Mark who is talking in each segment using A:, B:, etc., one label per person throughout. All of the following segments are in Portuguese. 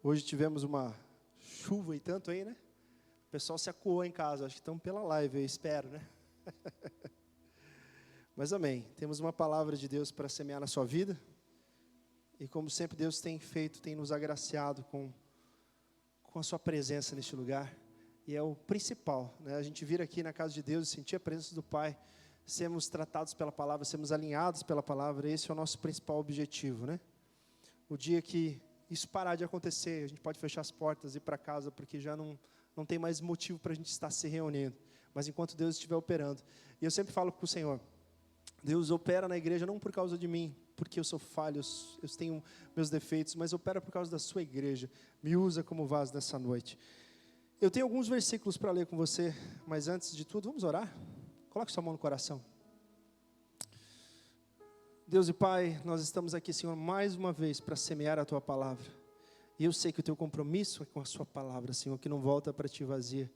A: Hoje tivemos uma chuva e tanto aí, né? O pessoal se acuou em casa, acho que estão pela live, eu espero, né? Mas amém, temos uma palavra de Deus para semear na sua vida. E como sempre Deus tem feito, tem nos agraciado com a sua presença neste lugar. E é o principal, né? A gente vir aqui na casa de Deus e sentir a presença do Pai, sermos tratados pela palavra, sermos alinhados pela palavra, esse é o nosso principal objetivo, né? O dia que isso parar de acontecer, a gente pode fechar as portas e ir para casa, porque já não tem mais motivo para a gente estar se reunindo. Mas enquanto Deus estiver operando. E eu sempre falo com o Senhor, Deus opera na igreja não por causa de mim, porque eu sou falho, eu tenho meus defeitos, mas opera por causa da sua igreja. Me usa como vaso nessa noite. Eu tenho alguns versículos para ler com você, mas antes de tudo, vamos orar? Coloque sua mão no coração. Deus e Pai, nós estamos aqui, Senhor, mais uma vez para semear a Tua palavra. E eu sei que o Teu compromisso é com a Sua palavra, Senhor, que não volta para Ti vazia.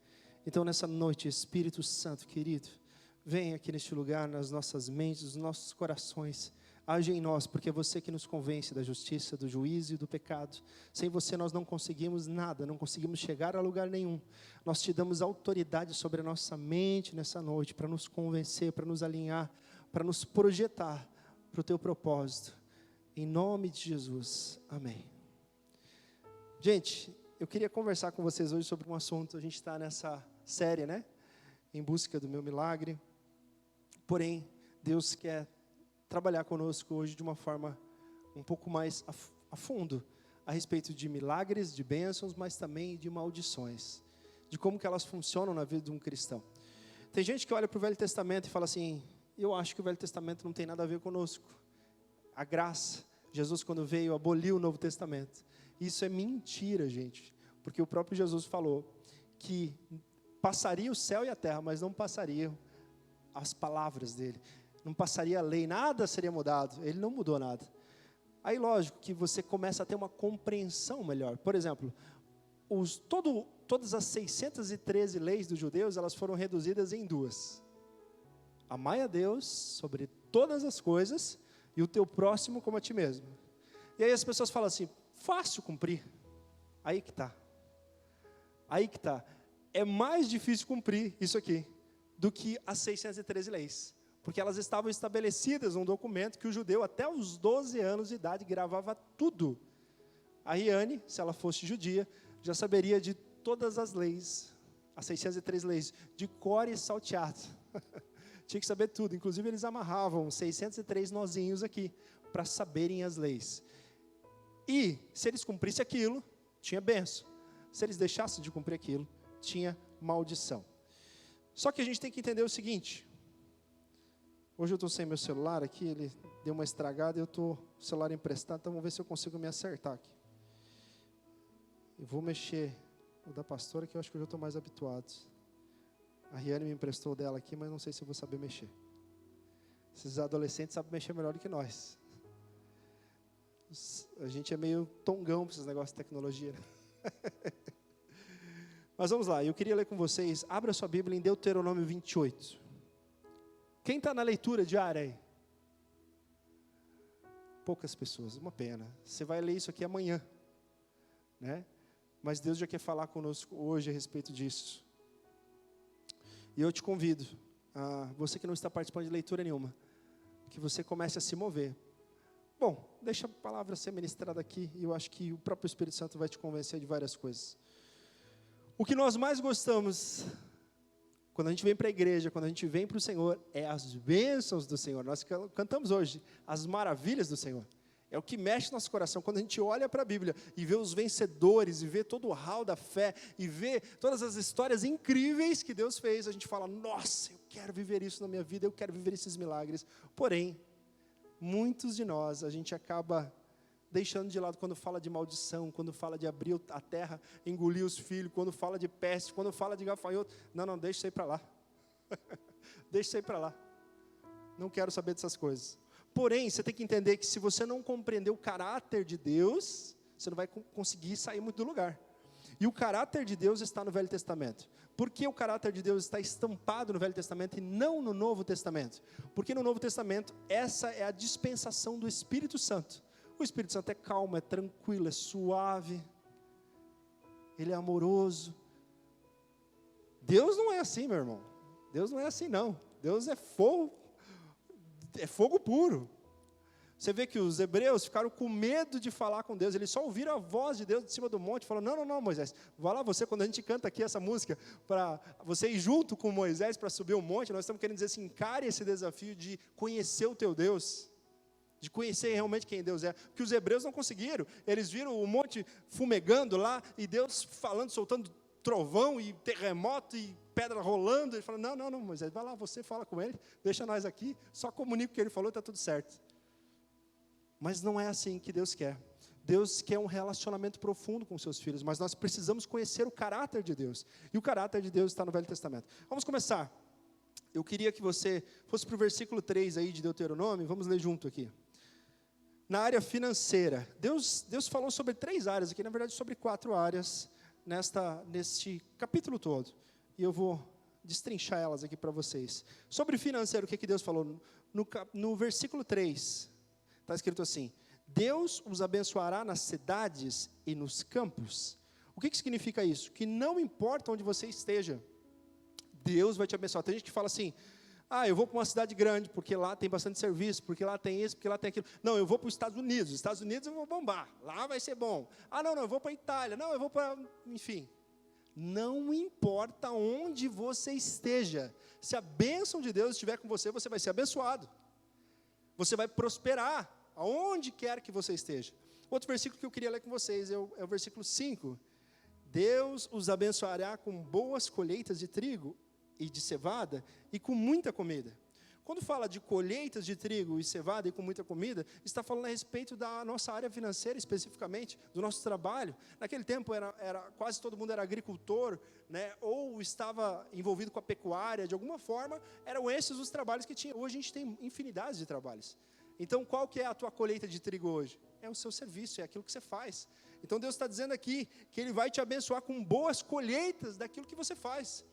A: Então, nessa noite, Espírito Santo, querido, vem aqui neste lugar, nas nossas mentes, nos nossos corações. Age em nós, porque é você que nos convence da justiça, do juízo e do pecado. Sem você nós não conseguimos nada, não conseguimos chegar a lugar nenhum. Nós te damos autoridade sobre a nossa mente nessa noite, para nos convencer, para nos alinhar, para nos projetar para o teu propósito. Em nome de Jesus, amém. Gente, eu queria conversar com vocês hoje sobre um assunto. A gente está nessa série, né? Em busca do meu milagre. Porém, Deus quer trabalhar conosco hoje de uma forma um pouco mais a fundo, a respeito de milagres, de bênçãos, mas também de maldições, de como que elas funcionam na vida de um cristão. Tem gente que olha para o Velho Testamento e fala assim, eu acho que o Velho Testamento não tem nada a ver conosco. A graça, Jesus quando veio aboliu o Novo Testamento. Isso é mentira, gente, porque o próprio Jesus falou que passaria o céu e a terra, mas não passariam as palavras dele. Não passaria a lei, nada seria mudado. Ele não mudou nada. Aí, lógico, que você começa a ter uma compreensão melhor. Por exemplo, todas as 613 leis dos judeus, elas foram reduzidas em duas. Amai a Deus sobre todas as coisas e o teu próximo como a ti mesmo. E aí as pessoas falam assim, fácil cumprir. Aí que está. Aí que está. É mais difícil cumprir isso aqui do que as 613 leis. Porque elas estavam estabelecidas num documento que o judeu, até os 12 anos de idade, gravava tudo. A Riane, se ela fosse judia, já saberia de todas as leis, as 603 leis, de cor e salteado. Tinha que saber tudo. Inclusive, eles amarravam 603 nozinhos aqui, para saberem as leis. E, se eles cumprissem aquilo, tinha bênção. Se eles deixassem de cumprir aquilo, tinha maldição. Só que a gente tem que entender o seguinte. Hoje eu estou sem meu celular aqui, ele deu uma estragada e eu estou com o celular emprestado, então vamos ver se eu consigo me acertar aqui. Eu vou mexer o da pastora, que eu acho que eu já estou mais habituado. A Riane me emprestou dela aqui, mas não sei se eu vou saber mexer. Esses adolescentes sabem mexer melhor do que nós. A gente é meio tongão para esses negócios de tecnologia, né? Mas vamos lá, eu queria ler com vocês. Abra sua Bíblia em Deuteronômio 28. Quem está na leitura diária aí? Poucas pessoas, uma pena. Você vai ler isso aqui amanhã, né? Mas Deus já quer falar conosco hoje a respeito disso. E eu te convido, você que não está participando de leitura nenhuma, que você comece a se mover. Bom, deixa a palavra ser ministrada aqui, e eu acho que o próprio Espírito Santo vai te convencer de várias coisas. O que nós mais gostamos, quando a gente vem para a igreja, quando a gente vem para o Senhor, é as bênçãos do Senhor. Nós cantamos hoje as maravilhas do Senhor. É o que mexe no nosso coração. Quando a gente olha para a Bíblia e vê os vencedores, e vê todo o hall da fé, e vê todas as histórias incríveis que Deus fez, a gente fala, nossa, eu quero viver isso na minha vida, eu quero viver esses milagres. Porém, muitos de nós, a gente acaba deixando de lado quando fala de maldição, quando fala de abrir a terra, engolir os filhos, quando fala de peste, quando fala de gafanhoto. Não, deixa isso aí para lá. Deixa isso aí para lá. Não quero saber dessas coisas. Porém, você tem que entender que se você não compreender o caráter de Deus, você não vai conseguir sair muito do lugar. E o caráter de Deus está no Velho Testamento. Por que o caráter de Deus está estampado no Velho Testamento e não no Novo Testamento? Porque no Novo Testamento, essa é a dispensação do Espírito Santo. O Espírito Santo é calmo, é tranquilo, é suave. Ele é amoroso. Deus não é assim, meu irmão. Deus não é assim, não. Deus é fogo puro. Você vê que os hebreus ficaram com medo de falar com Deus, eles só ouviram a voz de Deus de cima do monte, falaram, não, Moisés, vai lá você, quando a gente canta aqui essa música, para você ir junto com Moisés para subir o monte, nós estamos querendo dizer assim, encare esse desafio de conhecer o teu Deus, de conhecer realmente quem Deus é, porque os hebreus não conseguiram, eles viram o monte fumegando lá, e Deus falando, soltando trovão, e terremoto, e pedra rolando, ele falou, não, Moisés, vai lá, você fala com ele, deixa nós aqui, só comunica o que ele falou, está tudo certo. Mas não é assim que Deus quer. Deus quer um relacionamento profundo com seus filhos, mas nós precisamos conhecer o caráter de Deus. E o caráter de Deus está no Velho Testamento. Vamos começar. Eu queria que você fosse para o versículo 3 aí de Deuteronômio, vamos ler junto aqui. Na área financeira, Deus falou sobre 3 áreas aqui, na verdade sobre 4 áreas, neste capítulo todo. E eu vou destrinchar elas aqui para vocês. Sobre financeiro, o que Deus falou? No versículo 3... está escrito assim, Deus os abençoará nas cidades e nos campos. O que significa isso? Que não importa onde você esteja, Deus vai te abençoar. Tem gente que fala assim, eu vou para uma cidade grande, porque lá tem bastante serviço, porque lá tem isso, porque lá tem aquilo. Não, eu vou para os Estados Unidos eu vou bombar, lá vai ser bom. Não, eu vou para a Itália, não, eu vou para... Enfim, não importa onde você esteja, se a bênção de Deus estiver com você, você vai ser abençoado. Você vai prosperar, aonde quer que você esteja. Outro versículo que eu queria ler com vocês é o versículo 5. Deus os abençoará com boas colheitas de trigo e de cevada e com muita comida. Quando fala de colheitas de trigo e cevada e com muita comida, está falando a respeito da nossa área financeira especificamente, do nosso trabalho. Naquele tempo quase todo mundo era agricultor, né, ou estava envolvido com a pecuária, de alguma forma, eram esses os trabalhos que tinha. Hoje a gente tem infinidade de trabalhos. Então, qual que é a tua colheita de trigo hoje? É o seu serviço, é aquilo que você faz. Então, Deus está dizendo aqui que Ele vai te abençoar com boas colheitas daquilo que você faz.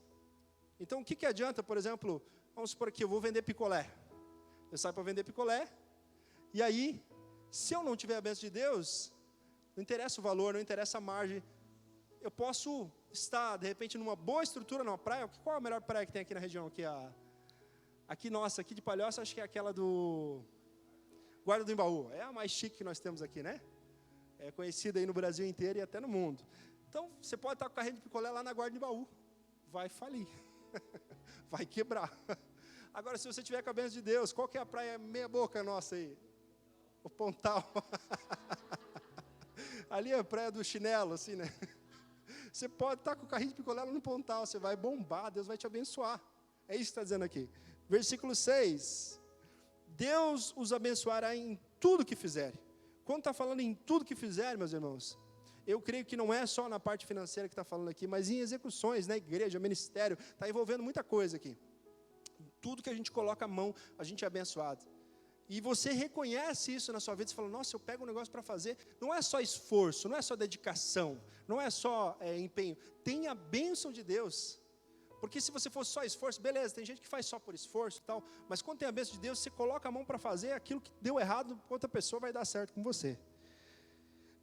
A: Então, o que adianta, por exemplo, vamos supor aqui, eu vou vender picolé. Eu saio para vender picolé, e aí, se eu não tiver a bênção de Deus, não interessa o valor, não interessa a margem, eu posso estar, de repente, numa boa estrutura, numa praia. Qual é a melhor praia que tem aqui na região? Aqui de Palhoça, acho que é aquela do... Guarda do Embaú, é a mais chique que nós temos aqui, né? É conhecida aí no Brasil inteiro e até no mundo. Então, você pode estar com o carrinho de picolé lá na Guarda do Embaú. Vai falir. Vai quebrar. Agora, se você tiver com a bênção de Deus, qual que é a praia meia boca nossa aí? O Pontal. Ali é a praia do chinelo, assim, né? Você pode estar com o carrinho de picolé lá no Pontal, você vai bombar, Deus vai te abençoar. É isso que está dizendo aqui. Versículo 6. Deus os abençoará em tudo que fizerem. Quando está falando em tudo que fizerem, meus irmãos, eu creio que não é só na parte financeira que está falando aqui, mas em execuções, na igreja, ministério, está envolvendo muita coisa aqui. Tudo que a gente coloca a mão, a gente é abençoado. E você reconhece isso na sua vida, você fala, nossa, eu pego um negócio para fazer, não é só esforço, não é só dedicação, não é só empenho, tem a bênção de Deus. Porque se você fosse só esforço, beleza, tem gente que faz só por esforço e tal, mas quando tem a bênção de Deus, você coloca a mão para fazer, aquilo que deu errado, outra pessoa vai dar certo com você.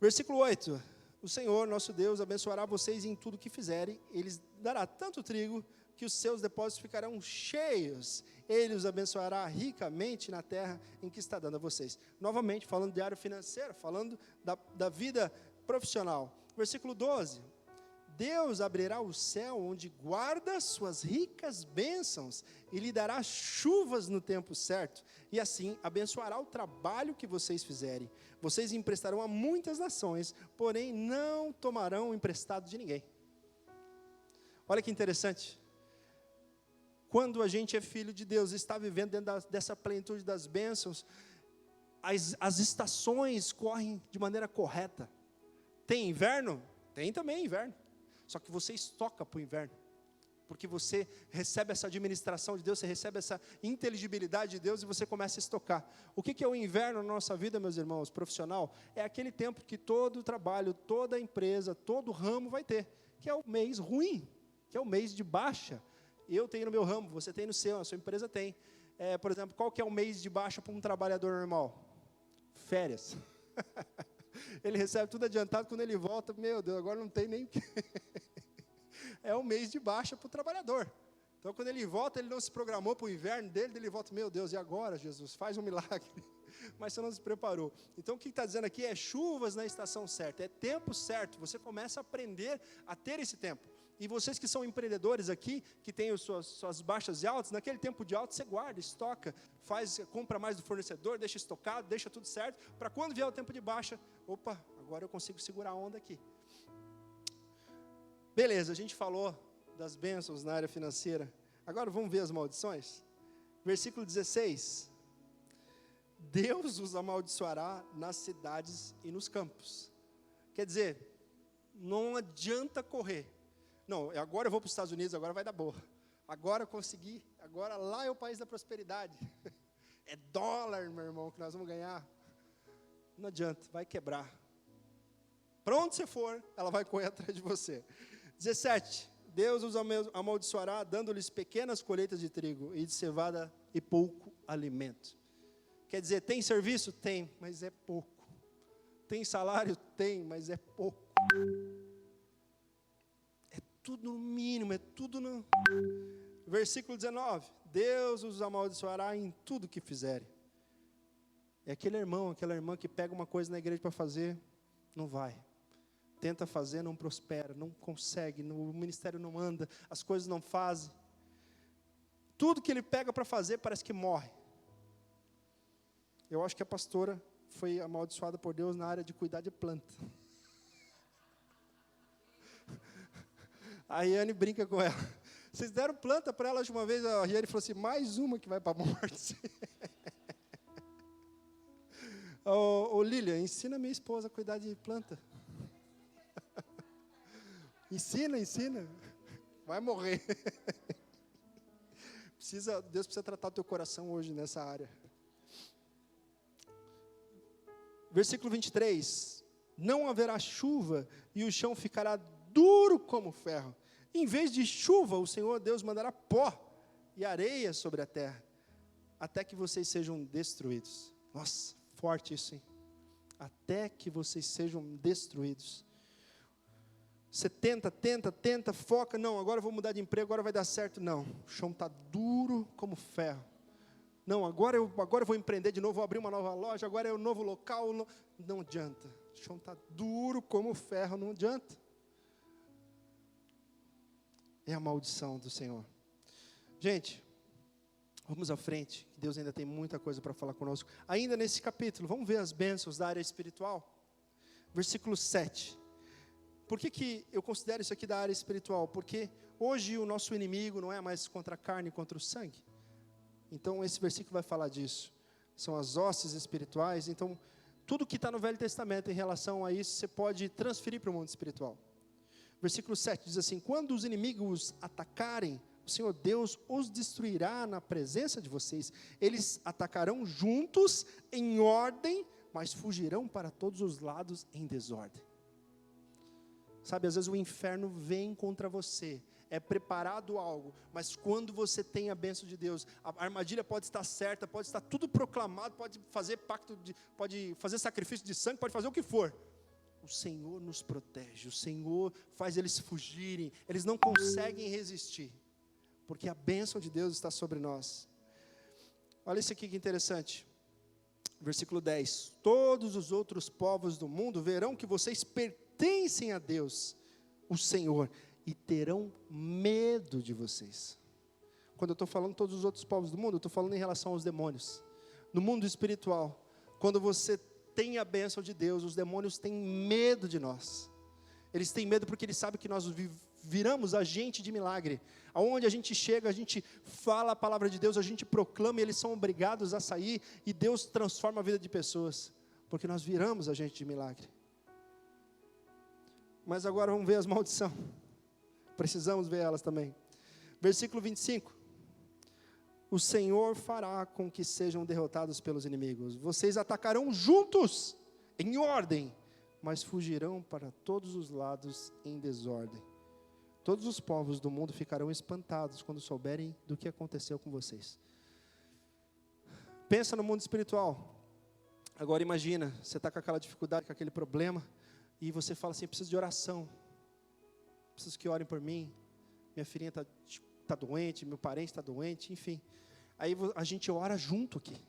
A: Versículo 8, o Senhor, nosso Deus, abençoará vocês em tudo que fizerem, Ele dará tanto trigo, que os seus depósitos ficarão cheios, Ele os abençoará ricamente na terra em que está dando a vocês. Novamente, falando de área financeira, falando da vida profissional. Versículo 12, Deus abrirá o céu onde guarda suas ricas bênçãos e lhe dará chuvas no tempo certo, e assim abençoará o trabalho que vocês fizerem. Vocês emprestarão a muitas nações, porém não tomarão emprestado de ninguém. Olha que interessante. Quando a gente é filho de Deus, está vivendo dentro dessa plenitude das bênçãos, as estações correm de maneira correta. Tem inverno? Tem também inverno. Só que você estoca para o inverno, porque você recebe essa administração de Deus, você recebe essa inteligibilidade de Deus e você começa a estocar. O que é o inverno na nossa vida, meus irmãos, profissional? É aquele tempo que todo trabalho, toda empresa, todo ramo vai ter, que é o mês ruim, que é o mês de baixa. Eu tenho no meu ramo, você tem no seu, a sua empresa tem. Por exemplo, qual que é o mês de baixa para um trabalhador normal? Férias. Ele recebe tudo adiantado, quando ele volta, meu Deus, agora não tem nem... É um mês de baixa para o trabalhador. Então, quando ele volta, ele não se programou para o inverno dele, ele volta, meu Deus, e agora, Jesus? Faz um milagre. Mas você não se preparou. Então, o que está dizendo aqui é chuvas na estação certa, é tempo certo. Você começa a aprender a ter esse tempo. E vocês que são empreendedores aqui, que têm suas baixas e altas, naquele tempo de alto você guarda, estoca, compra mais do fornecedor, deixa estocado, deixa tudo certo, para quando vier o tempo de baixa, opa, agora eu consigo segurar a onda aqui. Beleza, a gente falou das bênçãos na área financeira. Agora vamos ver as maldições. Versículo 16. Deus os amaldiçoará nas cidades e nos campos. Quer dizer, não adianta correr. Não, agora eu vou para os Estados Unidos, agora vai dar boa. Agora eu consegui, agora lá é o país da prosperidade. É dólar, meu irmão, que nós vamos ganhar. Não adianta, vai quebrar. Para onde você for, ela vai correr atrás de você. 17. Deus os amaldiçoará, dando-lhes pequenas colheitas de trigo e de cevada e pouco alimento. Quer dizer, tem serviço? Tem, mas é pouco. Tem salário? Tem, mas é pouco. É tudo no mínimo, é tudo no... Versículo 19. Deus os amaldiçoará em tudo que fizerem. É aquele irmão, aquela irmã que pega uma coisa na igreja para fazer, não vai. Tenta fazer, não prospera, não consegue, o ministério não anda, as coisas não fazem. Tudo que ele pega para fazer parece que morre. Eu acho que a pastora foi amaldiçoada por Deus na área de cuidar de planta. A Riane brinca com ela. Vocês deram planta para ela de uma vez, a Riane falou assim, mais uma que vai para a morte. Ô Lília, ensina minha esposa a cuidar de planta. Ensina. Vai morrer. Deus precisa tratar o teu coração hoje nessa área. Versículo 23. Não haverá chuva e o chão ficará duro como ferro. Em vez de chuva, o Senhor Deus mandará pó e areia sobre a terra, até que vocês sejam destruídos. Nossa, forte isso, hein? Até que vocês sejam destruídos. Você tenta, foca, não, agora eu vou mudar de emprego, agora vai dar certo. Não, o chão está duro como ferro. Não, agora eu vou empreender de novo, vou abrir uma nova loja, agora é um novo local. Não adianta, o chão está duro como ferro, não adianta. É a maldição do Senhor. Gente, vamos à frente, que Deus ainda tem muita coisa para falar conosco. Ainda nesse capítulo, vamos ver as bênçãos da área espiritual. Versículo 7. Por que eu considero isso aqui da área espiritual? Porque hoje o nosso inimigo não é mais contra a carne, contra o sangue. Então esse versículo vai falar disso. São as hostes espirituais. Então tudo que está no Velho Testamento em relação a isso, você pode transferir para o mundo espiritual. Versículo 7 diz assim, quando os inimigos atacarem, o Senhor Deus os destruirá na presença de vocês. Eles atacarão juntos, em ordem, mas fugirão para todos os lados em desordem. Sabe, às vezes o inferno vem contra você, é preparado algo, mas quando você tem a bênção de Deus, a armadilha pode estar certa, pode estar tudo proclamado, pode fazer pode fazer sacrifício de sangue, pode fazer o que for. O Senhor nos protege, o Senhor faz eles fugirem, eles não conseguem resistir, porque a bênção de Deus está sobre nós. Olha isso aqui que interessante. Versículo 10. Todos os outros povos do mundo verão que vocês pertencem a Deus, o Senhor, e terão medo de vocês. Quando eu estou falando todos os outros povos do mundo, eu estou falando em relação aos demônios. No mundo espiritual, quando você tem a bênção de Deus, os demônios têm medo de nós. Eles têm medo porque eles sabem que nós viramos agente de milagre. Aonde a gente chega, a gente fala a palavra de Deus, a gente proclama e eles são obrigados a sair e Deus transforma a vida de pessoas, porque nós viramos agente de milagre. Mas agora vamos ver as maldições. Precisamos ver elas também. Versículo 25. O Senhor fará com que sejam derrotados pelos inimigos. Vocês atacarão juntos, em ordem, mas fugirão para todos os lados em desordem. Todos os povos do mundo ficarão espantados quando souberem do que aconteceu com vocês. Pensa no mundo espiritual. Agora imagina, você está com aquela dificuldade, com aquele problema, e você fala assim, preciso de oração, preciso que orem por mim, minha filhinha está doente, meu parente está doente, enfim. Aí a gente ora junto aqui,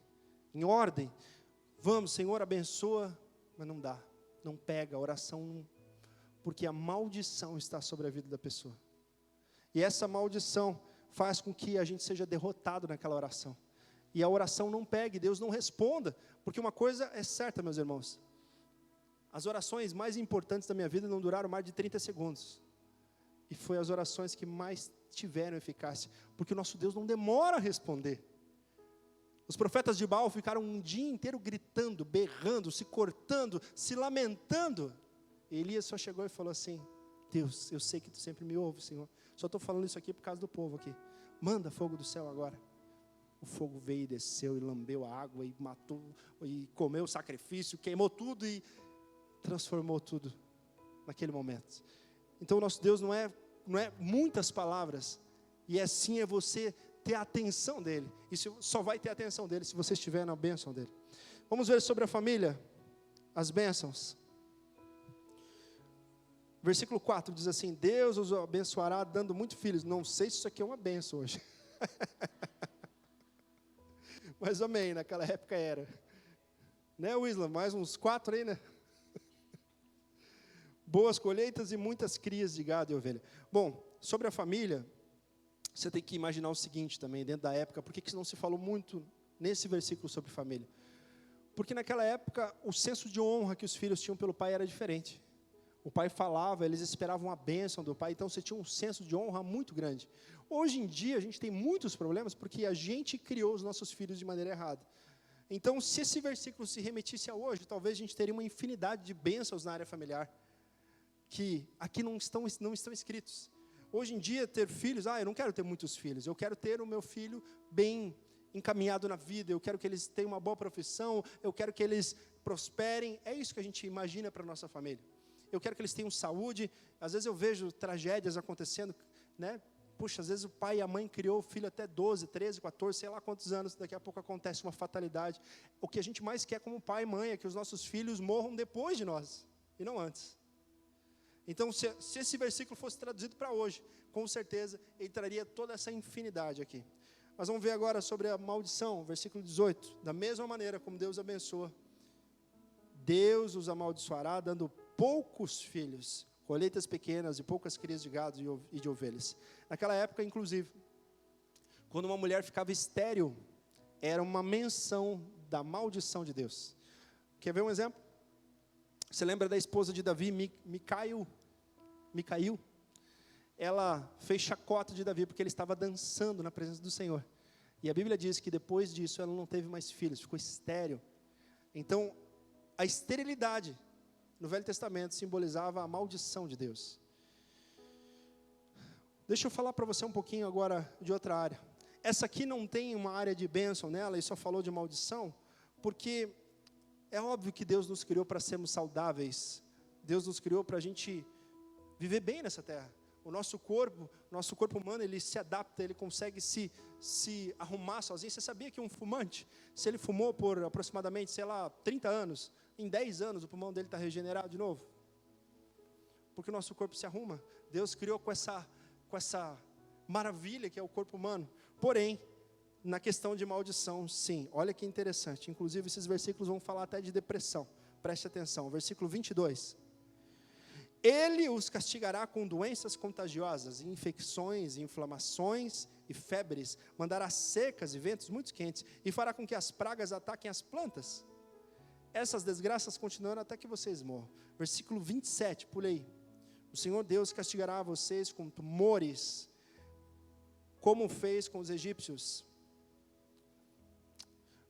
A: em ordem. Vamos, Senhor, abençoa, mas não dá, não pega, a oração, porque a maldição está sobre a vida da pessoa. E essa maldição faz com que a gente seja derrotado naquela oração. E a oração não pegue, Deus não responda, porque uma coisa é certa, meus irmãos, as orações mais importantes da minha vida não duraram mais de 30 segundos, e foi as orações que mais tiveram eficácia, porque o nosso Deus não demora a responder. Os profetas de Baal ficaram um dia inteiro gritando, berrando, se cortando, se lamentando, e Elias só chegou e falou assim, Deus, eu sei que tu sempre me ouve, Senhor, só estou falando isso aqui por causa do povo aqui, manda fogo do céu agora. O fogo veio e desceu, e lambeu a água, e matou, e comeu o sacrifício, queimou tudo, e transformou tudo, naquele momento. Então o nosso Deus não é muitas palavras, e assim é você ter a atenção dEle, e só vai ter a atenção dEle, se você estiver na bênção dEle. Vamos ver sobre a família, as bênçãos. Versículo 4 diz assim, Deus os abençoará dando muitos filhos. Não sei se isso aqui é uma bênção hoje. Mas amém, naquela época era. Né, Wisla? Mais uns 4 aí, né? Boas colheitas e muitas crias de gado e ovelha. Bom, sobre a família, você tem que imaginar o seguinte também, dentro da época, por que não se falou muito nesse versículo sobre família? Porque naquela época, o senso de honra que os filhos tinham pelo pai era diferente. O pai falava, eles esperavam a bênção do pai, então você tinha um senso de honra muito grande. Hoje em dia, a gente tem muitos problemas, porque a gente criou os nossos filhos de maneira errada. Então, se esse versículo se remetisse a hoje, talvez a gente teria uma infinidade de bênçãos na área familiar, que aqui não estão escritos. Hoje em dia, ter filhos, eu não quero ter muitos filhos, eu quero ter o meu filho bem encaminhado na vida, eu quero que eles tenham uma boa profissão, eu quero que eles prosperem, é isso que a gente imagina para a nossa família. Eu quero que eles tenham saúde. Às vezes eu vejo tragédias acontecendo, né? Puxa, às vezes o pai e a mãe criou o filho até 12, 13, 14, sei lá quantos anos, daqui a pouco acontece uma fatalidade. O que a gente mais quer como pai e mãe é que os nossos filhos morram depois de nós, e não antes. Então, se esse versículo fosse traduzido para hoje, com certeza, ele traria toda essa infinidade aqui. Mas vamos ver agora sobre a maldição, versículo 18. Da mesma maneira como Deus abençoa, Deus os amaldiçoará, dando poucos filhos, colheitas pequenas e poucas crias de gado e de ovelhas. Naquela época, inclusive, quando uma mulher ficava estéril, era uma menção da maldição de Deus. Quer ver um exemplo? Você lembra da esposa de Davi, Micael? Ela fez chacota de Davi porque ele estava dançando na presença do Senhor. E a Bíblia diz que depois disso ela não teve mais filhos, ficou estéril. Então, a esterilidade no Velho Testamento simbolizava a maldição de Deus. Deixa eu falar para você um pouquinho agora de outra área. Essa aqui não tem uma área de bênção nela, e só falou de maldição, porque é óbvio que Deus nos criou para sermos saudáveis. Deus nos criou para a gente viver bem nessa terra. O nosso corpo humano, ele se adapta, ele consegue se arrumar sozinho. Você sabia que um fumante, se ele fumou por aproximadamente, 30 anos, em 10 anos o pulmão dele está regenerado de novo? Porque o nosso corpo se arruma. Deus criou com essa maravilha que é o corpo humano. Porém, na questão de maldição, sim, olha que interessante. Inclusive, esses versículos vão falar até de depressão. Preste atenção, versículo 22. Ele os castigará com doenças contagiosas, infecções, inflamações e febres, mandará secas e ventos muito quentes, e fará com que as pragas ataquem as plantas. Essas desgraças continuarão até que vocês morram. Versículo 27, pulei. O Senhor Deus castigará vocês com tumores, como fez com os egípcios.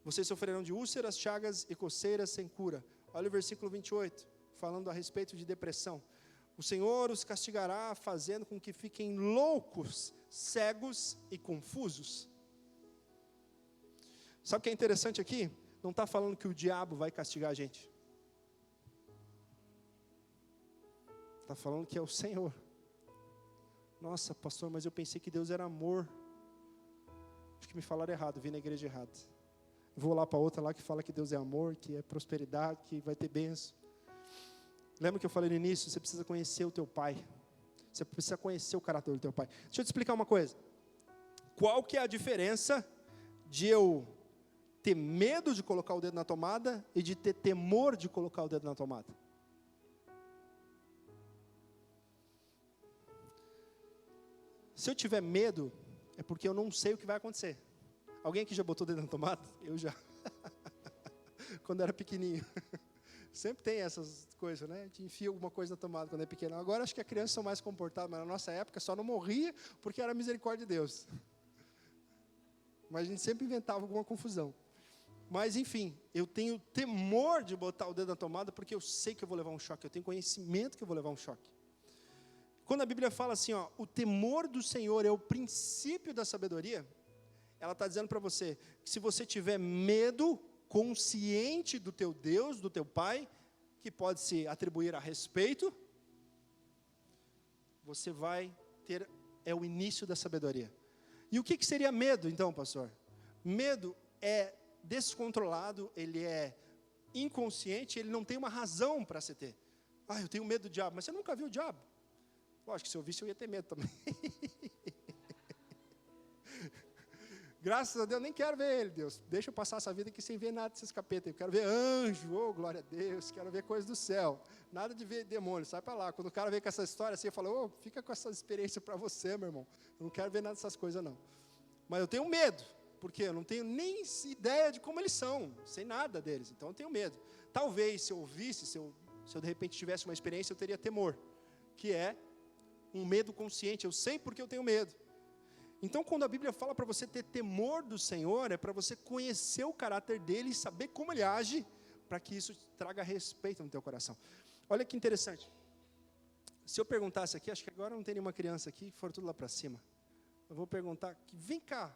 A: Vocês sofrerão de úlceras, chagas e coceiras sem cura. Olha o versículo 28, falando a respeito de depressão. O Senhor os castigará, fazendo com que fiquem loucos, cegos e confusos. Sabe o que é interessante aqui? Não está falando que o diabo vai castigar a gente. Está falando que é o Senhor. Nossa, pastor, mas eu pensei que Deus era amor. Acho que me falaram errado, vim na igreja errada. Vou lá para outra lá que fala que Deus é amor, que é prosperidade, que vai ter bênção. Lembra que eu falei no início? Você precisa conhecer o teu pai. Você precisa conhecer o caráter do teu pai. Deixa eu te explicar uma coisa. Qual que é a diferença de eu ter medo de colocar o dedo na tomada e de ter temor de colocar o dedo na tomada? Se eu tiver medo, é porque eu não sei o que vai acontecer. Alguém aqui já botou o dedo na tomada? Eu já. Quando era pequenininho. Sempre tem essas coisas, né? A gente enfia alguma coisa na tomada quando é pequeno. Agora acho que as crianças são mais comportadas, mas na nossa época só não morria porque era misericórdia de Deus. Mas a gente sempre inventava alguma confusão. Mas enfim, eu tenho temor de botar o dedo na tomada porque eu sei que eu vou levar um choque. Eu tenho conhecimento que eu vou levar um choque. Quando a Bíblia fala assim, ó, o temor do Senhor é o princípio da sabedoria, ela está dizendo para você que se você tiver medo, consciente do teu Deus, do teu Pai, que pode se atribuir a respeito, você vai ter, é o início da sabedoria. E o que seria medo, então, pastor? Medo é descontrolado, ele é inconsciente, ele não tem uma razão para se ter. Ah, eu tenho medo do diabo, mas você nunca viu o diabo? Lógico que se eu visse eu ia ter medo também. Graças a Deus, nem quero ver ele, Deus. Deixa eu passar essa vida aqui sem ver nada desses capetas. Eu quero ver anjo, oh, glória a Deus, quero ver coisas do céu. Nada de ver demônio, sai para lá. Quando o cara vem com essa história assim, eu falo, oh, fica com essa experiência para você, meu irmão. Eu não quero ver nada dessas coisas, não. Mas eu tenho medo, porque eu não tenho nem ideia de como eles são, sem nada deles. Então eu tenho medo. Talvez, se eu ouvisse, se eu de repente tivesse uma experiência, eu teria temor, que é um medo consciente. Eu sei porque eu tenho medo. Então, quando a Bíblia fala para você ter temor do Senhor, é para você conhecer o caráter dele e saber como ele age, para que isso traga respeito no teu coração. Olha que interessante. Se eu perguntasse aqui, acho que agora não tem nenhuma criança aqui, foram tudo lá para cima. Eu vou perguntar, vem cá,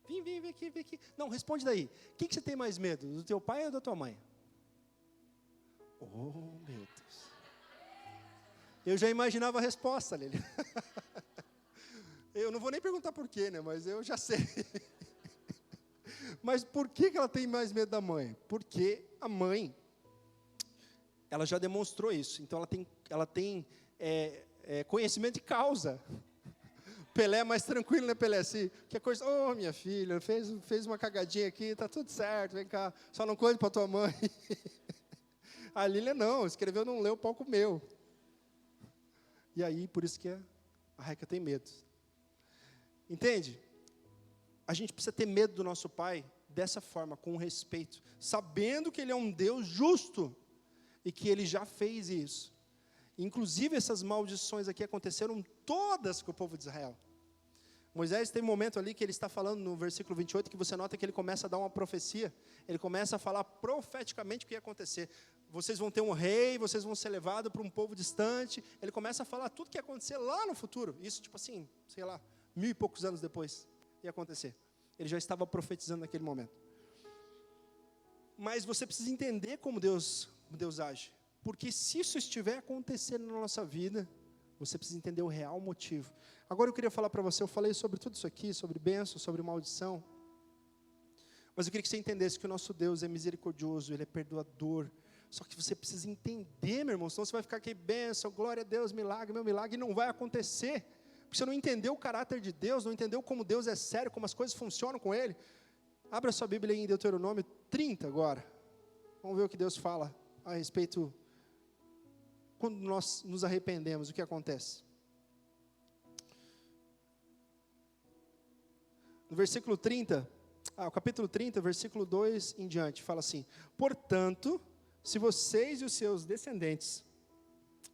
A: vem aqui. Não, responde daí. O que você tem mais medo, do teu pai ou da tua mãe? Oh, meu Deus. Eu já imaginava a resposta, Lili. Eu não vou nem perguntar por quê, né? Mas eu já sei. Mas por que ela tem mais medo da mãe? Porque a mãe, ela já demonstrou isso. Então ela tem conhecimento de causa. Pelé é mais tranquilo, né, Pelé? Assim, que a coisa, oh, minha filha, fez uma cagadinha aqui, tá tudo certo, vem cá, só não conte para tua mãe. A Lília não, escreveu, não leu, o pau comeu. E aí, por isso que a Reca tem medo. Entende? A gente precisa ter medo do nosso Pai dessa forma, com respeito, sabendo que Ele é um Deus justo e que Ele já fez isso. Inclusive, essas maldições aqui aconteceram todas com o povo de Israel. Moisés tem um momento ali que ele está falando no versículo 28, que você nota que ele começa a dar uma profecia. Ele começa a falar profeticamente o que ia acontecer. Vocês vão ter um rei, vocês vão ser levados para um povo distante. Ele começa a falar tudo que ia acontecer lá no futuro. Isso, tipo assim, sei lá, 1000 e poucos anos depois ia acontecer. Ele já estava profetizando naquele momento. Mas você precisa entender como Deus age. Porque se isso estiver acontecendo na nossa vida, você precisa entender o real motivo. Agora eu queria falar para você, eu falei sobre tudo isso aqui, sobre bênção, sobre maldição. Mas eu queria que você entendesse que o nosso Deus é misericordioso, Ele é perdoador. Só que você precisa entender, meu irmão, senão você vai ficar aqui, bênção, glória a Deus, milagre, meu milagre, e não vai acontecer. Porque você não entendeu o caráter de Deus, não entendeu como Deus é sério, como as coisas funcionam com Ele. Abra sua Bíblia aí em Deuteronômio 30 agora. Vamos ver o que Deus fala a respeito, quando nós nos arrependemos, o que acontece. No versículo 30, o capítulo 30, versículo 2 em diante, fala assim: portanto, se vocês e os seus descendentes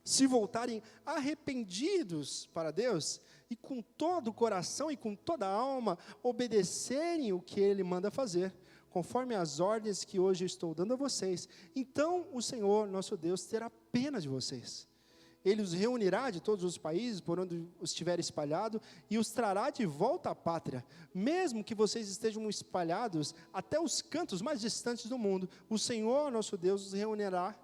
A: se voltarem arrependidos para Deus, e com todo o coração e com toda a alma, obedecerem o que Ele manda fazer, conforme as ordens que hoje eu estou dando a vocês, então o Senhor, nosso Deus, terá pena de vocês. Ele os reunirá de todos os países por onde estiver espalhado e os trará de volta à pátria. Mesmo que vocês estejam espalhados até os cantos mais distantes do mundo, o Senhor, nosso Deus, os reunirá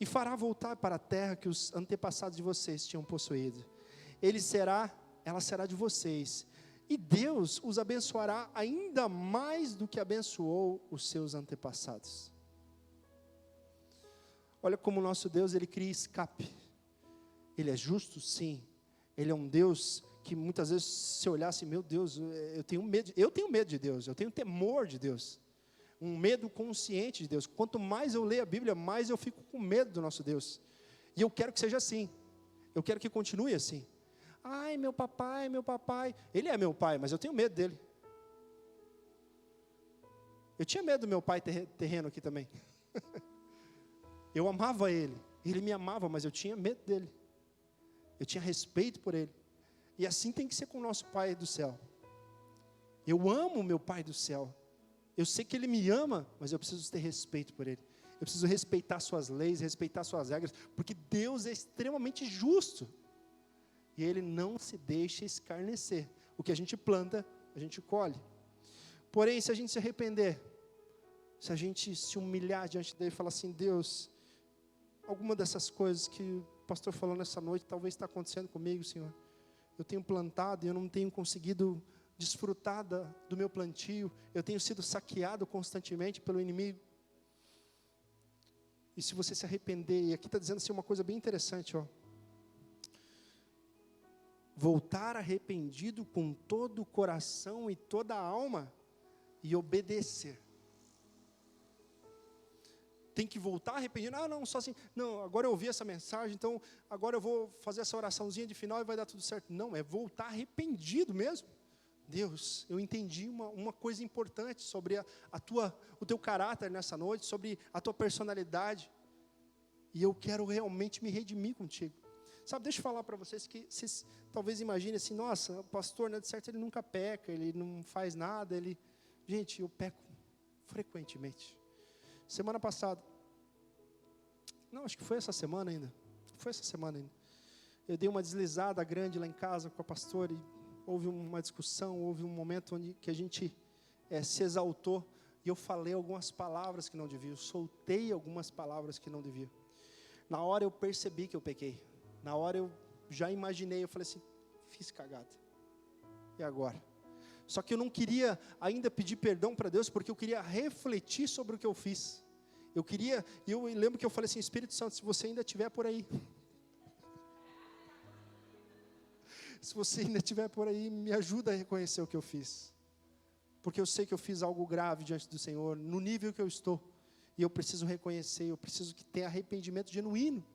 A: e fará voltar para a terra que os antepassados de vocês tinham possuído. Ela será de vocês, E Deus os abençoará ainda mais do que abençoou os seus antepassados. Olha como o nosso Deus, Ele cria escape. Ele é justo? Sim. Ele é um Deus que muitas vezes, se olhar assim, meu Deus, eu tenho medo de Deus, eu tenho temor de Deus. Um medo consciente de Deus. Quanto mais eu leio a Bíblia, mais eu fico com medo do nosso Deus. E eu quero que seja assim. Eu quero que continue assim. Ai, meu papai. Ele é meu pai, mas eu tenho medo dele. Eu tinha medo do meu pai terreno aqui também. Eu amava ele. Ele me amava, mas eu tinha medo dele. Eu tinha respeito por ele. E assim tem que ser com o nosso Pai do céu. Eu amo o meu Pai do céu. Eu sei que Ele me ama, mas eu preciso ter respeito por Ele. Eu preciso respeitar suas leis, respeitar suas regras, porque Deus é extremamente justo. E Ele não se deixa escarnecer. O que a gente planta, a gente colhe. Porém, se a gente se arrepender, se a gente se humilhar diante dEle e falar assim, Deus, alguma dessas coisas que o pastor falou nessa noite, talvez está acontecendo comigo, Senhor. Eu tenho plantado e eu não tenho conseguido desfrutar do meu plantio. Eu tenho sido saqueado constantemente pelo inimigo. E se você se arrepender, e aqui está dizendo assim uma coisa bem interessante, ó. Voltar arrependido com todo o coração e toda a alma e obedecer. Tem que voltar arrependido. Não, só assim, não, agora eu ouvi essa mensagem, então agora eu vou fazer essa oraçãozinha de final e vai dar tudo certo. Não, é voltar arrependido mesmo. Deus, eu entendi uma coisa importante sobre o teu caráter nessa noite, sobre a tua personalidade, e eu quero realmente me redimir contigo. Sabe, deixa eu falar para vocês que vocês talvez imaginem assim, nossa, o pastor, né, de certo, ele nunca peca, ele não faz nada, Gente, eu peco frequentemente. Semana passada, não, acho que foi essa semana ainda, eu dei uma deslizada grande lá em casa com a pastora, e houve uma discussão, houve um momento onde que a gente se exaltou, e eu falei algumas palavras que não devia, eu soltei algumas palavras que não devia. Na hora eu percebi que eu pequei, na hora eu já imaginei, eu falei assim, fiz cagada, e agora? Só que eu não queria ainda pedir perdão para Deus, porque eu queria refletir sobre o que eu fiz. Eu lembro que eu falei assim, Espírito Santo, se você ainda estiver por aí, me ajuda a reconhecer o que eu fiz. Porque eu sei que eu fiz algo grave diante do Senhor, no nível que eu estou. E eu preciso reconhecer, eu preciso que tenha arrependimento genuíno.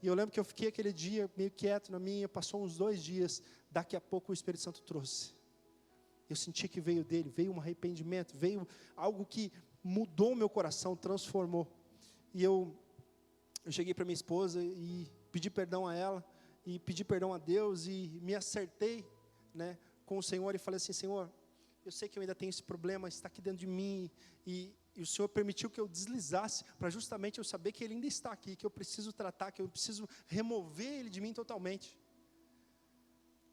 A: E eu lembro que eu fiquei aquele dia meio quieto na minha, passou uns 2 dias, daqui a pouco o Espírito Santo trouxe. Eu senti que veio um arrependimento, veio algo que mudou o meu coração, transformou. E eu cheguei para minha esposa e pedi perdão a ela, e pedi perdão a Deus, e me acertei, né, com o Senhor, e falei assim, Senhor, eu sei que eu ainda tenho esse problema, está aqui dentro de mim, e o Senhor permitiu que eu deslizasse, para justamente eu saber que Ele ainda está aqui, que eu preciso tratar, que eu preciso remover Ele de mim totalmente.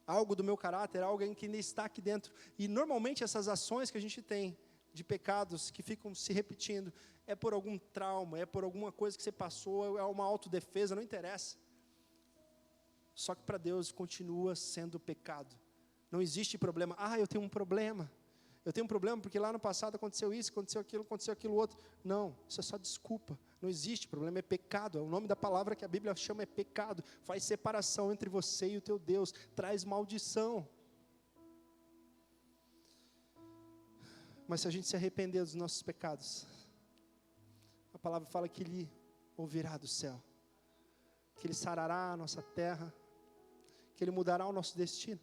A: Algo do meu caráter, algo que ainda está aqui dentro. E normalmente essas ações que a gente tem, de pecados que ficam se repetindo, é por algum trauma, é por alguma coisa que você passou, é uma autodefesa, não interessa. Só que para Deus continua sendo pecado. Não existe problema. Eu tenho um problema. Eu tenho um problema porque lá no passado aconteceu isso, aconteceu aquilo outro. Não, isso é só desculpa. Não existe problema, é pecado. O nome da palavra que a Bíblia chama é pecado. Faz separação entre você e o teu Deus. Traz maldição. Mas se a gente se arrepender dos nossos pecados, a palavra fala que Ele ouvirá do céu. Que Ele sarará a nossa terra. Que Ele mudará o nosso destino.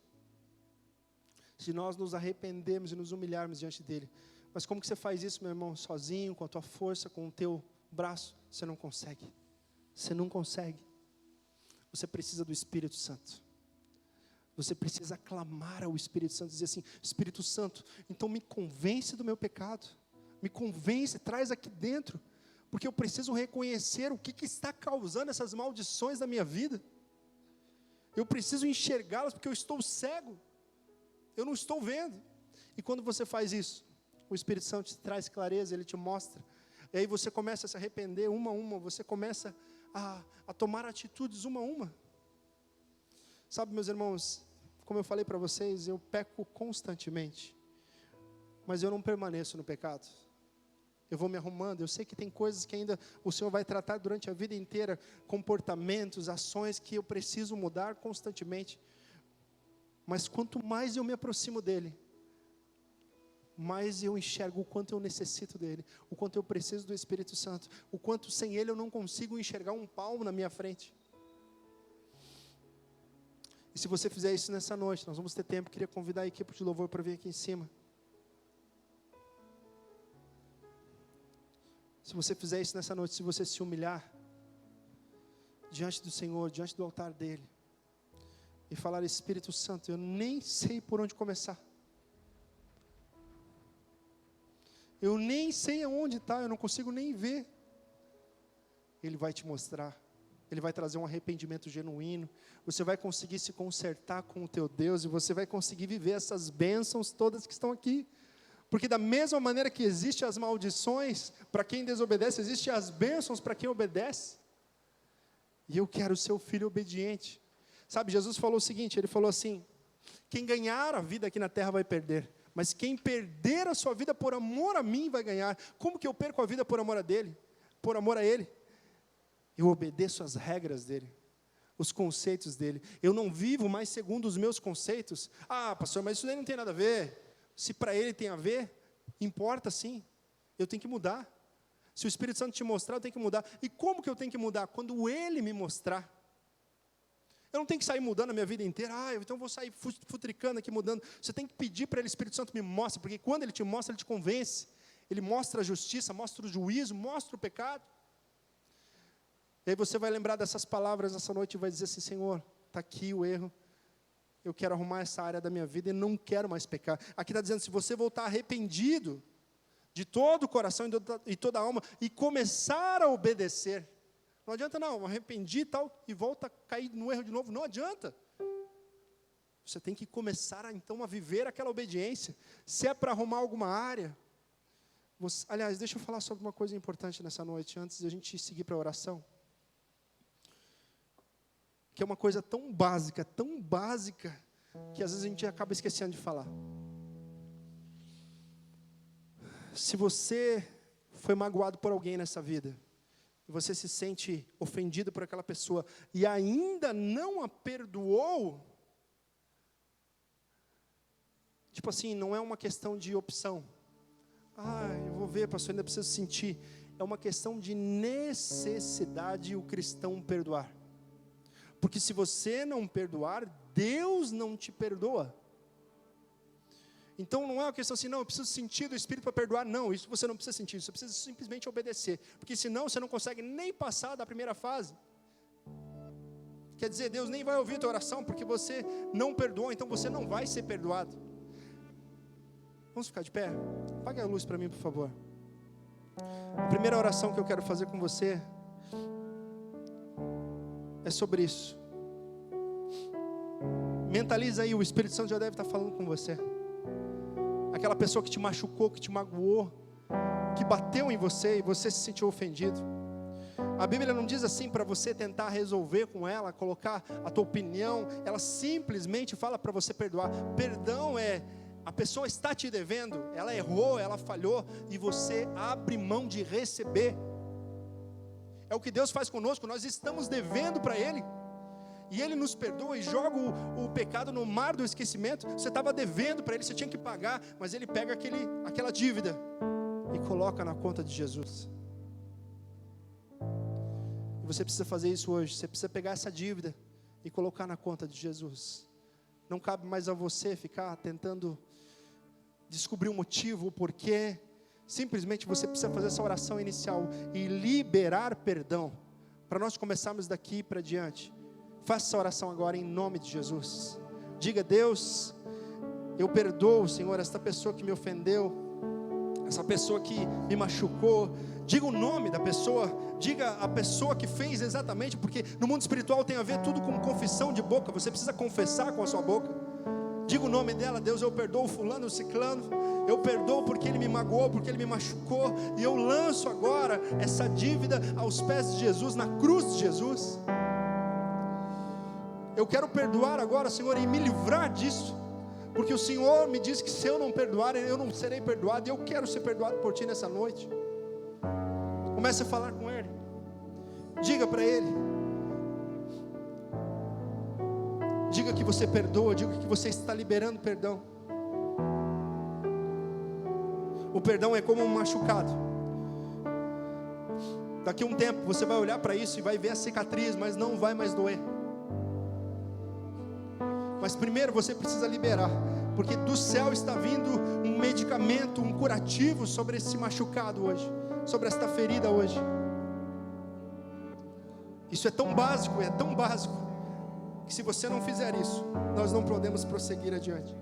A: Se nós nos arrependermos e nos humilharmos diante dEle. Mas como que você faz isso, meu irmão? Sozinho, com a tua força, com o teu braço? Você não consegue. Você não consegue. Você precisa do Espírito Santo. Você precisa clamar ao Espírito Santo, dizer assim, Espírito Santo, então me convence do meu pecado. Me convence, traz aqui dentro. Porque eu preciso reconhecer o que está causando essas maldições na minha vida. Eu preciso enxergá-las porque eu estou cego. Eu não estou vendo. E quando você faz isso, o Espírito Santo te traz clareza, Ele te mostra. E aí você começa a se arrepender uma a uma, você começa a tomar atitudes uma a uma. Sabe, meus irmãos, como eu falei para vocês, eu peco constantemente, mas eu não permaneço no pecado. Eu vou me arrumando, eu sei que tem coisas que ainda o Senhor vai tratar durante a vida inteira, comportamentos, ações que eu preciso mudar constantemente, mas quanto mais eu me aproximo dEle, mais eu enxergo o quanto eu necessito dEle, o quanto eu preciso do Espírito Santo, o quanto sem Ele eu não consigo enxergar um palmo na minha frente. E se você fizer isso nessa noite, nós vamos ter tempo, queria convidar a equipe de louvor para vir aqui em cima. Se você fizer isso nessa noite, se você se humilhar diante do Senhor, diante do altar dEle, e falar: Espírito Santo, eu nem sei por onde começar, eu nem sei aonde está, eu não consigo nem ver, Ele vai te mostrar, Ele vai trazer um arrependimento genuíno, você vai conseguir se consertar com o teu Deus, e você vai conseguir viver essas bênçãos todas que estão aqui. Porque da mesma maneira que existem as maldições para quem desobedece, existem as bênçãos para quem obedece. E eu quero ser o filho obediente. Sabe, Jesus falou o seguinte, Ele falou assim: quem ganhar a vida aqui na terra vai perder, mas quem perder a sua vida por amor a mim vai ganhar. Como que eu perco a vida por amor a dele? Por amor a Ele? Eu obedeço as regras dEle, os conceitos dEle. Eu não vivo mais segundo os meus conceitos. Ah, pastor, mas isso daí não tem nada a ver. Se para Ele tem a ver, importa sim, eu tenho que mudar. Se o Espírito Santo te mostrar, eu tenho que mudar. E como que eu tenho que mudar? Quando Ele me mostrar. Eu não tenho que sair mudando a minha vida inteira. Então eu vou sair futricando aqui, mudando. Você tem que pedir para Ele: Espírito Santo, me mostre, porque quando Ele te mostra, Ele te convence. Ele mostra a justiça, mostra o juízo, mostra o pecado. E aí você vai lembrar dessas palavras essa noite e vai dizer assim: Senhor, está aqui o erro. Eu quero arrumar essa área da minha vida e não quero mais pecar. Aqui está dizendo: se você voltar arrependido, de todo o coração e toda a alma, e começar a obedecer. Não adianta não, arrependi e tal, e volta a cair no erro de novo. Não adianta. Você tem que começar então a viver aquela obediência. Se é para arrumar alguma área. Aliás, deixa eu falar sobre uma coisa importante nessa noite, antes de a gente seguir para a oração. Que é uma coisa tão básica, que às vezes a gente acaba esquecendo de falar. Se você foi magoado por alguém nessa vida, e você se sente ofendido por aquela pessoa, e ainda não a perdoou, tipo assim, não é uma questão de opção. Eu vou ver, pastor, ainda preciso sentir. É uma questão de necessidade o cristão perdoar. Porque se você não perdoar, Deus não te perdoa. Então não é uma questão assim: não, eu preciso sentir do Espírito para perdoar. Não, isso você não precisa sentir, você precisa simplesmente obedecer. Porque senão você não consegue nem passar da primeira fase. Quer dizer, Deus nem vai ouvir a tua oração, porque você não perdoou, então você não vai ser perdoado. Vamos ficar de pé? Apague a luz para mim, por favor. A primeira oração que eu quero fazer com você é sobre isso. Mentaliza aí, o Espírito Santo já deve estar falando com você. Aquela pessoa que te machucou, que te magoou, que bateu em você e você se sentiu ofendido. A Bíblia não diz assim para você tentar resolver com ela, colocar a tua opinião. Ela simplesmente fala para você perdoar. Perdão é: a pessoa está te devendo, ela errou, ela falhou, e você abre mão de receber. É o que Deus faz conosco, nós estamos devendo para Ele, e Ele nos perdoa e joga o pecado no mar do esquecimento. Você estava devendo para Ele, você tinha que pagar, mas Ele pega aquela dívida e coloca na conta de Jesus. E você precisa fazer isso hoje, você precisa pegar essa dívida e colocar na conta de Jesus. Não cabe mais a você ficar tentando descobrir o motivo, o porquê. Simplesmente você precisa fazer essa oração inicial e liberar perdão, para nós começarmos daqui para diante. Faça essa oração agora em nome de Jesus. Diga: Deus, eu perdoo, Senhor, esta pessoa que me ofendeu, essa pessoa que me machucou. Diga o nome da pessoa, diga a pessoa que fez exatamente, porque no mundo espiritual tem a ver tudo com confissão de boca. Você precisa confessar com a sua boca. Diga o nome dela: Deus, eu perdoo fulano, o ciclano, eu perdoo porque ele me magoou, porque ele me machucou, e eu lanço agora essa dívida aos pés de Jesus, na cruz de Jesus. Eu quero perdoar agora, Senhor, e me livrar disso, porque o Senhor me diz que se eu não perdoar, eu não serei perdoado, e eu quero ser perdoado por Ti nessa noite. Comece a falar com Ele, diga para Ele, diga que você perdoa, diga que você está liberando perdão. O perdão é como um machucado. Daqui a um tempo você vai olhar para isso e vai ver a cicatriz, mas não vai mais doer. Mas primeiro você precisa liberar, porque do céu está vindo um medicamento, um curativo sobre esse machucado hoje, sobre esta ferida hoje. Isso é tão básico, que se você não fizer isso, nós não podemos prosseguir adiante.